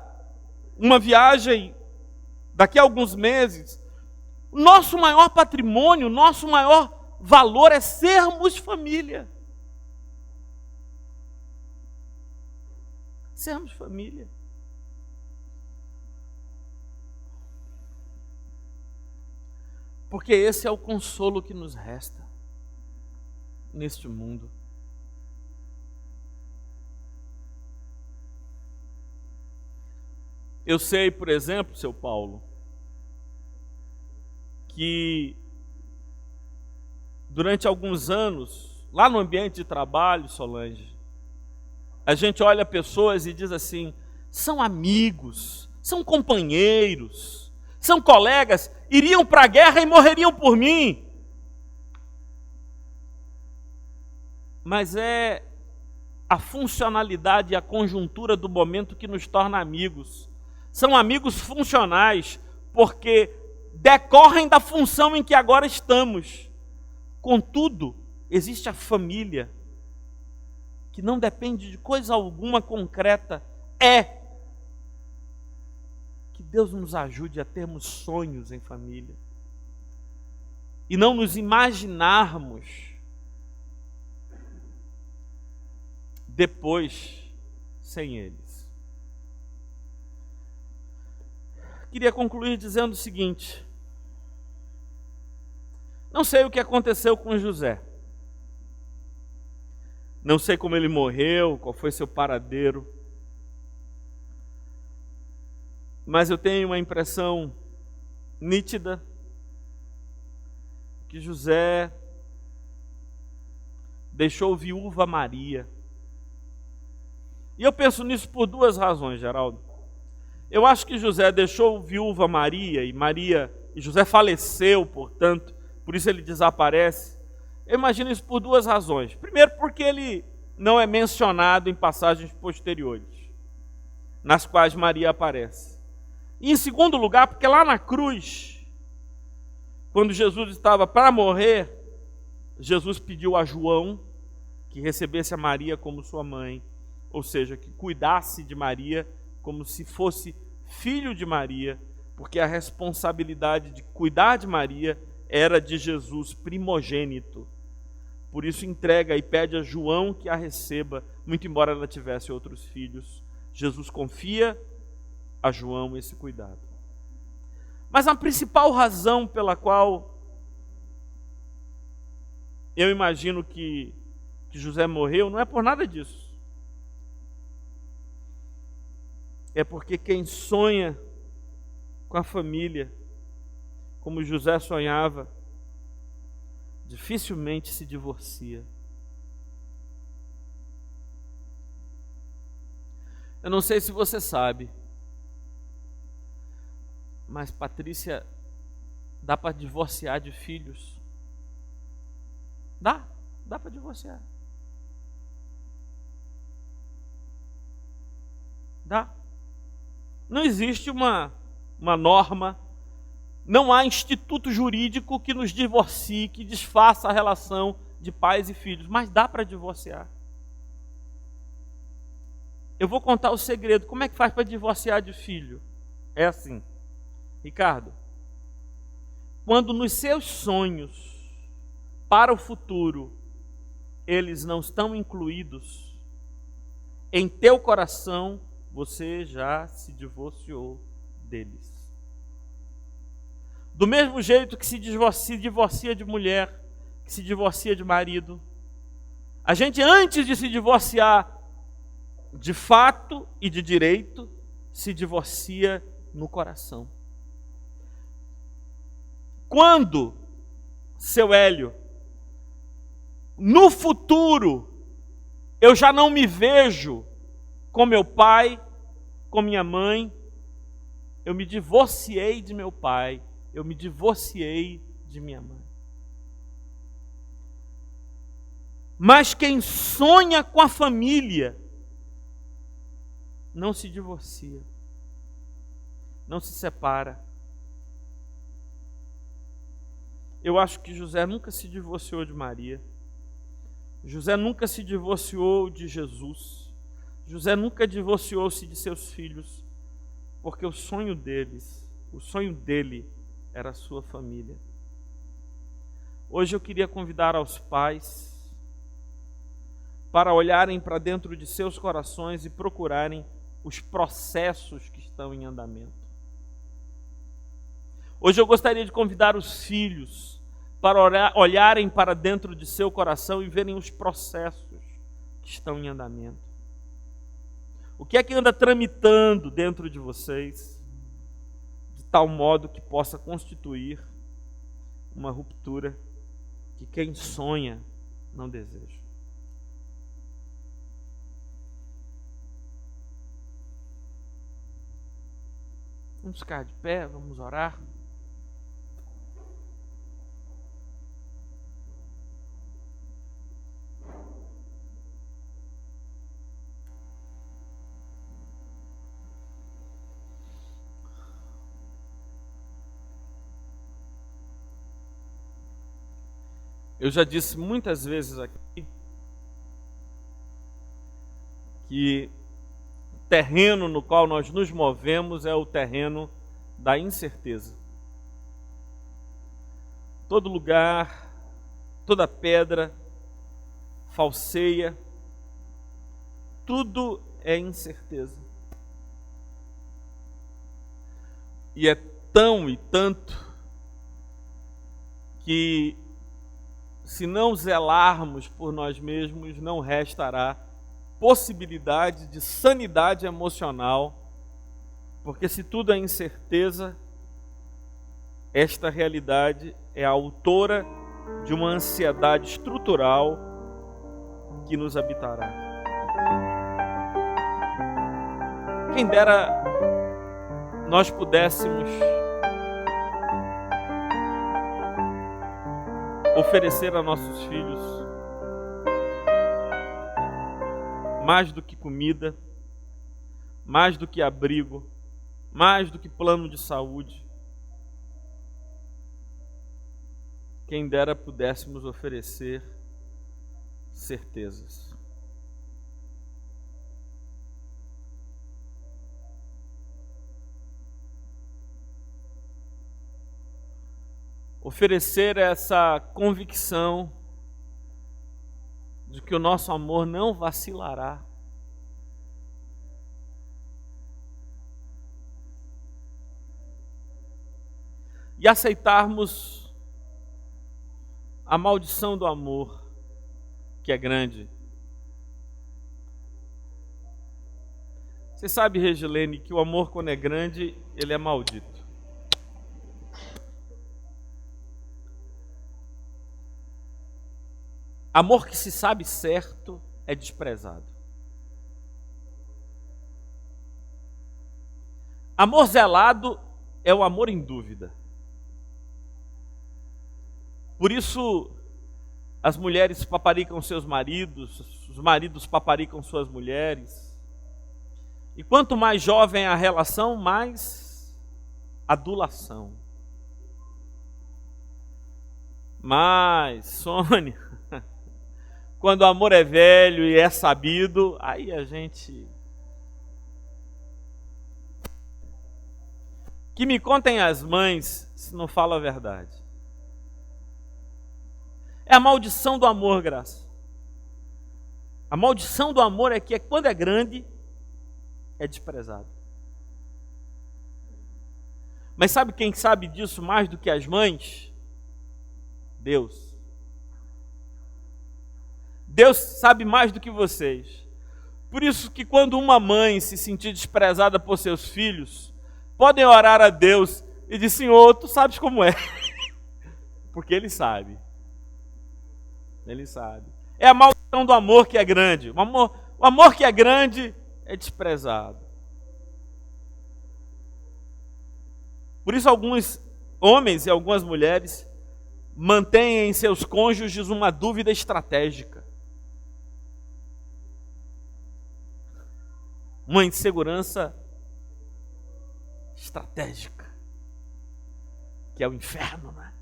S1: uma viagem daqui a alguns meses. Nosso maior patrimônio, nosso maior valor é sermos família. Sermos família. Porque esse é o consolo que nos resta neste mundo. Eu sei, por exemplo, seu Paulo, que durante alguns anos, lá no ambiente de trabalho, Solange, a gente olha pessoas e diz assim: são amigos, são companheiros, são colegas, iriam para a guerra e morreriam por mim. Mas é a funcionalidade e a conjuntura do momento que nos torna amigos. São amigos funcionais, porque decorrem da função em que agora estamos. Contudo, existe a família, que não depende de coisa alguma concreta. Que Deus nos ajude a termos sonhos em família e não nos imaginarmos depois sem eles. Queria concluir dizendo o seguinte: não sei o que aconteceu com José, não sei como ele morreu, qual foi seu paradeiro, mas eu tenho uma impressão nítida que José deixou viúva Maria. E eu penso nisso por duas razões, Geraldo. Eu acho que José deixou viúva Maria, e José faleceu, portanto, por isso ele desaparece. Eu imagino isso por duas razões. Primeiro, porque ele não é mencionado em passagens posteriores, nas quais Maria aparece. E em segundo lugar, porque lá na cruz, quando Jesus estava para morrer, Jesus pediu a João que recebesse a Maria como sua mãe, ou seja, que cuidasse de Maria como se fosse filho de Maria, porque a responsabilidade de cuidar de Maria era de Jesus primogênito. Por isso entrega e pede a João que a receba, muito embora ela tivesse outros filhos. Jesus confia a João esse cuidado. Mas a principal razão pela qual eu imagino que José morreu não é por nada disso. É porque quem sonha com a família, como José sonhava, dificilmente se divorcia. Eu não sei se você sabe, mas Patrícia, dá para divorciar de filhos? Dá para divorciar. Dá. Não existe uma norma, não há instituto jurídico que nos divorcie, que desfaça a relação de pais e filhos, mas dá para divorciar. Eu vou contar o segredo. Como é que faz para divorciar de filho? É assim, Ricardo, quando nos seus sonhos para o futuro, eles não estão incluídos, em teu coração você já se divorciou deles. Do mesmo jeito que se divorcia de mulher, que se divorcia de marido, a gente, antes de se divorciar de fato e de direito, se divorcia no coração. Quando, seu Hélio, no futuro, eu já não me vejo com meu pai, com minha mãe, eu me divorciei de meu pai, eu me divorciei de minha mãe. Mas quem sonha com a família não se divorcia, não se separa. Eu acho que José nunca se divorciou de Maria. José nunca se divorciou de Jesus. José nunca divorciou-se de seus filhos, porque o sonho dele era a sua família. Hoje eu queria convidar aos pais para olharem para dentro de seus corações e procurarem os processos que estão em andamento. Hoje eu gostaria de convidar os filhos para olharem para dentro de seu coração e verem os processos que estão em andamento. O que é que anda tramitando dentro de vocês, de tal modo que possa constituir uma ruptura que quem sonha não deseja. Vamos ficar de pé, vamos orar. Eu já disse muitas vezes aqui que o terreno no qual nós nos movemos é o terreno da incerteza. Todo lugar, toda pedra, falseia, tudo é incerteza. E é tão e tanto que, se não zelarmos por nós mesmos, não restará possibilidade de sanidade emocional, porque se tudo é incerteza, esta realidade é a autora de uma ansiedade estrutural que nos habitará. Quem dera nós pudéssemos oferecer a nossos filhos mais do que comida, mais do que abrigo, mais do que plano de saúde. Quem dera pudéssemos oferecer certezas. Oferecer essa convicção de que o nosso amor não vacilará. E aceitarmos a maldição do amor, que é grande. Você sabe, Regilene, que o amor, quando é grande, ele é maldito. Amor que se sabe certo é desprezado. Amor zelado é o amor em dúvida. Por isso, as mulheres paparicam seus maridos, os maridos paparicam suas mulheres. E quanto mais jovem a relação, mais adulação. Mas, Sônia, quando o amor é velho e é sabido, aí a gente... Que me contem as mães se não falo a verdade. É a maldição do amor, Graça. A maldição do amor é que quando é grande, é desprezado. Mas sabe quem sabe disso mais do que as mães? Deus. Deus sabe mais do que vocês. Por isso que quando uma mãe se sentir desprezada por seus filhos, podem orar a Deus e dizer: Senhor, tu sabes como é. Porque Ele sabe. Ele sabe. É a maldição do amor que é grande. O amor que é grande é desprezado. Por isso alguns homens e algumas mulheres mantêm em seus cônjuges uma dúvida estratégica. Uma insegurança estratégica, que é o inferno, né?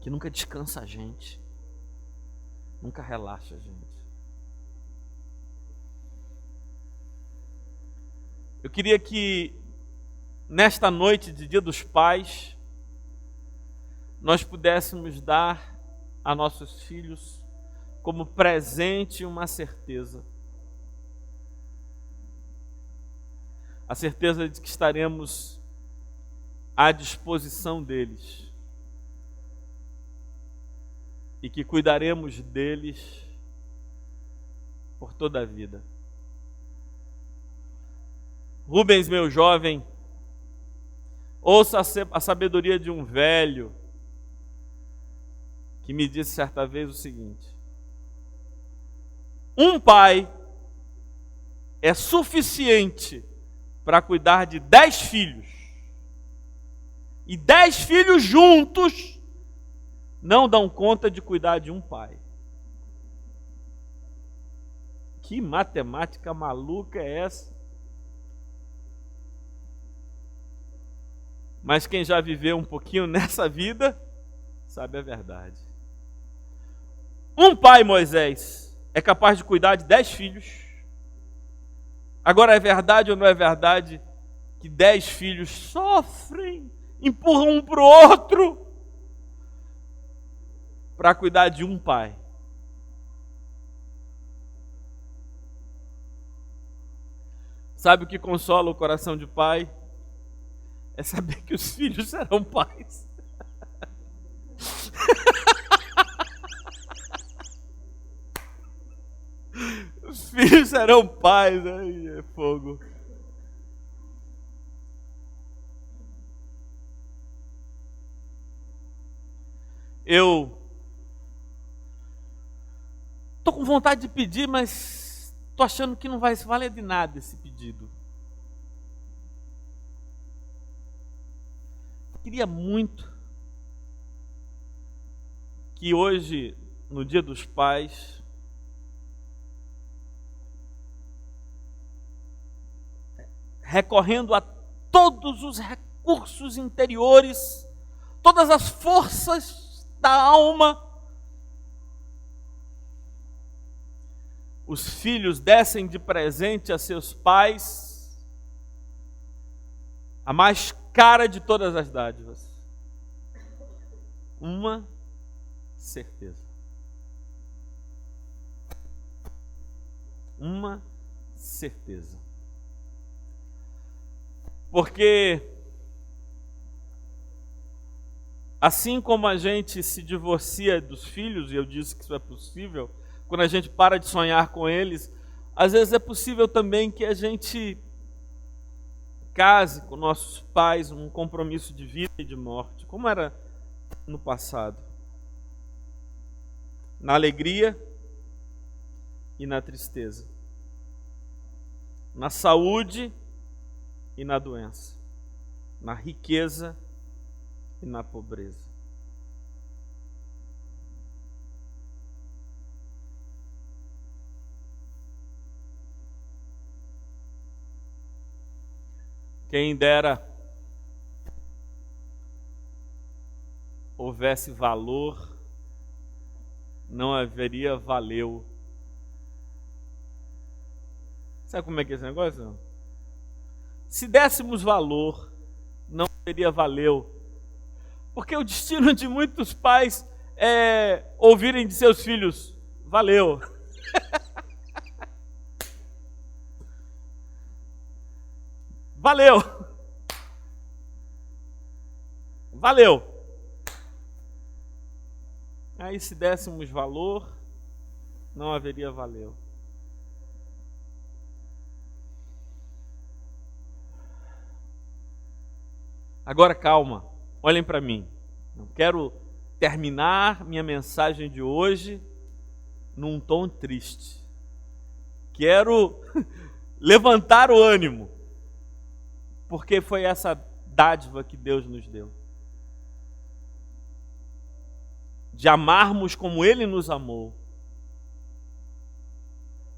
S1: Que nunca descansa a gente, nunca relaxa a gente. Eu queria que nesta noite de Dia dos Pais nós pudéssemos dar a nossos filhos como presente uma certeza. A certeza de que estaremos à disposição deles e que cuidaremos deles por toda a vida. Rubens, meu jovem, ouça a sabedoria de um velho que me disse certa vez o seguinte: um pai é suficiente para cuidar de 10 filhos. E 10 filhos juntos não dão conta de cuidar de um pai. Que matemática maluca é essa? Mas quem já viveu um pouquinho nessa vida, sabe a verdade. Um pai, Moisés, é capaz de cuidar de 10 filhos. Agora, é verdade ou não é verdade que 10 filhos sofrem, empurram um para o outro para cuidar de um pai? Sabe o que consola o coração de pai? É saber que os filhos serão pais. Os filhos serão pais, aí é fogo. Eu tô com vontade de pedir, mas tô achando que não vai valer de nada esse pedido. Queria muito que hoje, no Dia dos Pais, recorrendo a todos os recursos interiores, todas as forças da alma, os filhos dessem de presente a seus pais a mais cara de todas as dádivas: uma certeza. Uma certeza. Porque assim como a gente se divorcia dos filhos, e eu disse que isso é possível, quando a gente para de sonhar com eles, às vezes é possível também que a gente case com nossos pais um compromisso de vida e de morte, como era no passado. Na alegria e na tristeza. Na saúde e na doença. Na riqueza e na pobreza. Quem dera houvesse valor, não haveria valeu. Sabe como é que é esse negócio? Não? Se dessemos valor, não teria valeu. Porque o destino de muitos pais ouvirem de seus filhos: valeu. Valeu. Valeu. Aí, se dessemos valor, não haveria valeu. Agora calma, olhem para mim. Não quero terminar minha mensagem de hoje num tom triste. Quero levantar o ânimo, porque foi essa dádiva que Deus nos deu. De amarmos como Ele nos amou.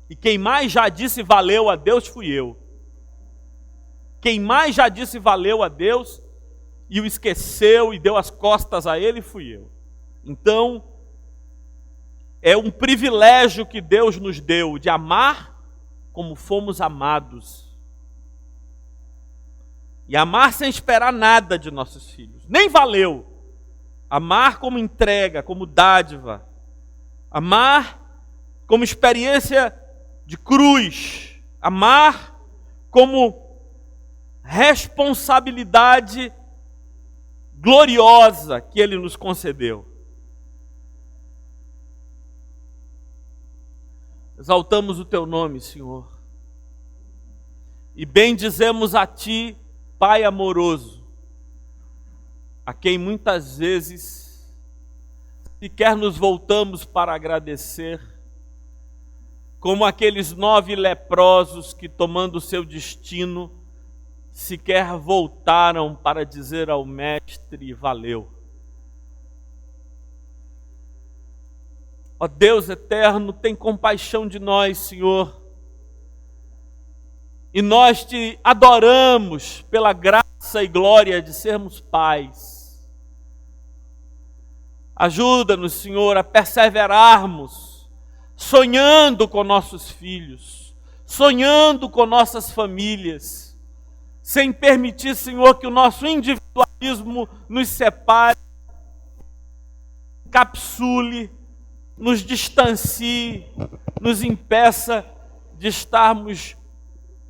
S1: E quem mais já disse valeu a Deus fui eu. Quem mais já disse valeu a Deus e o esqueceu e deu as costas a Ele fui eu. Então, é um privilégio que Deus nos deu de amar como fomos amados. E amar sem esperar nada de nossos filhos. Nem valeu. Amar como entrega, como dádiva. Amar como experiência de cruz. Amar como responsabilidade gloriosa que Ele nos concedeu. Exaltamos o Teu nome, Senhor. E bendizemos a Ti, Pai amoroso, a quem muitas vezes sequer nos voltamos para agradecer, como aqueles 9 leprosos que, tomando o seu destino, sequer voltaram para dizer ao Mestre: valeu. Ó Deus eterno, tem compaixão de nós, Senhor. E nós Te adoramos pela graça e glória de sermos pais. Ajuda-nos, Senhor, a perseverarmos, sonhando com nossos filhos, sonhando com nossas famílias, sem permitir, Senhor, que o nosso individualismo nos separe, capsule, nos distancie, nos impeça de estarmos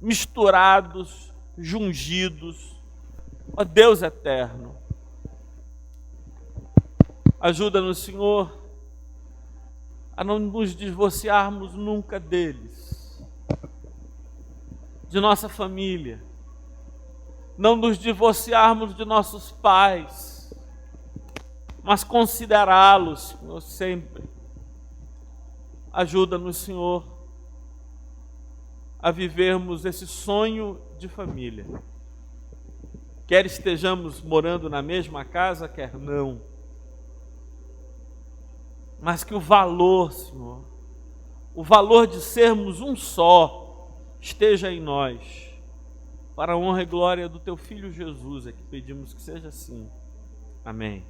S1: misturados, jungidos. Ó Deus eterno, ajuda-nos, Senhor, a não nos divorciarmos nunca deles, de nossa família, não nos divorciarmos de nossos pais, mas considerá-los, Senhor, sempre. Ajuda-nos, Senhor, a vivermos esse sonho de família. Quer estejamos morando na mesma casa, quer não. Mas que o valor, Senhor, o valor de sermos um só, esteja em nós. Para a honra e glória do Teu Filho Jesus, é que pedimos que seja assim. Amém.